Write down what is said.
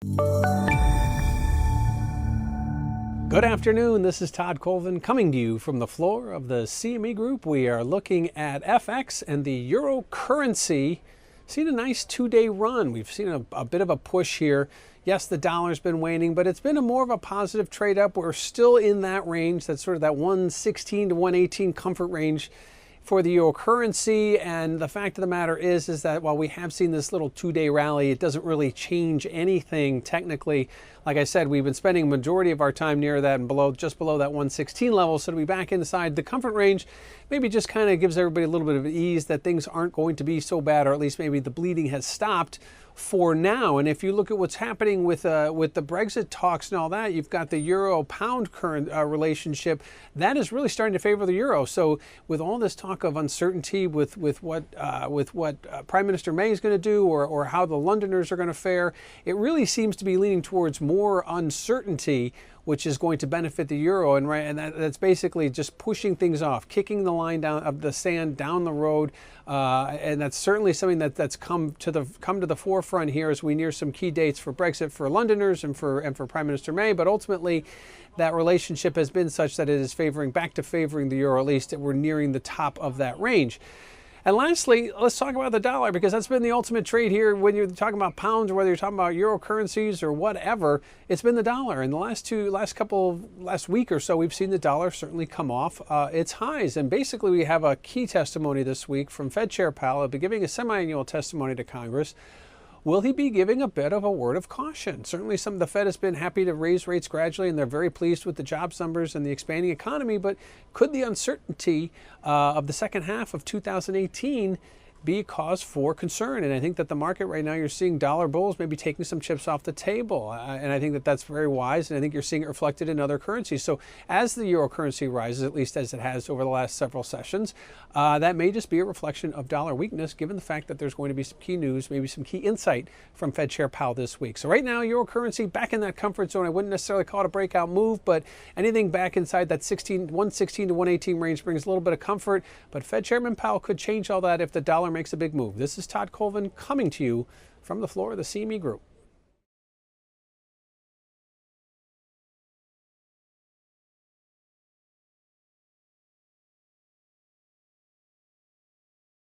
Good afternoon, this is Todd Colvin coming to you from the floor of the CME Group. We are looking at FX and the euro currency. Seen a nice two-day run. We've seen a bit of a push here. Yes, the dollar's been waning, but it's been more of a positive trade up. We're still in that range, that's sort of that 116 to 118 comfort range for the euro currency. And the fact of the matter is that while we have seen this little two-day rally, it doesn't really change anything technically. Like I said, we've been spending a majority of our time near that and just below that 116 level. So to be back inside the comfort range maybe just kind of gives everybody a little bit of ease that things aren't going to be so bad, or at least maybe the bleeding has stopped for now. And if you look at what's happening with the Brexit talks and all that, you've got the euro-pound current relationship that is really starting to favor the euro. So with all this talk of uncertainty with what Prime Minister May is going to do, or how the Londoners are going to fare, it really seems to be leaning towards more uncertainty, which is going to benefit the euro, and that's basically just pushing things off, kicking the line down of the sand down the road, and that's certainly something that's come to the forefront here as we near some key dates for Brexit for Londoners and for Prime Minister May. But ultimately, that relationship has been such that it is back to favoring the euro, at least that we're nearing the top of that range. And lastly, let's talk about the dollar, because that's been the ultimate trade here. When you're talking about pounds, or whether you're talking about euro currencies or whatever, it's been the dollar. In the last week or so, we've seen the dollar certainly come off its highs. And basically, we have a key testimony this week from Fed Chair Powell. He'll be giving a semi-annual testimony to Congress. Will he be giving a bit of a word of caution? Certainly the Fed has been happy to raise rates gradually, and they're very pleased with the jobs numbers and the expanding economy. But could the uncertainty of the second half of 2018 be a cause for concern? And I think that the market right now, you're seeing dollar bulls maybe taking some chips off the table. And I think that that's very wise. And I think you're seeing it reflected in other currencies. So as the euro currency rises, at least as it has over the last several sessions, that may just be a reflection of dollar weakness, given the fact that there's going to be some key news, maybe some key insight from Fed Chair Powell this week. So right now, euro currency back in that comfort zone. I wouldn't necessarily call it a breakout move, but anything back inside that 116 to 118 range brings a little bit of comfort. But Fed Chairman Powell could change all that if the dollar makes a big move. This is Todd Colvin coming to you from the floor of the CME Group.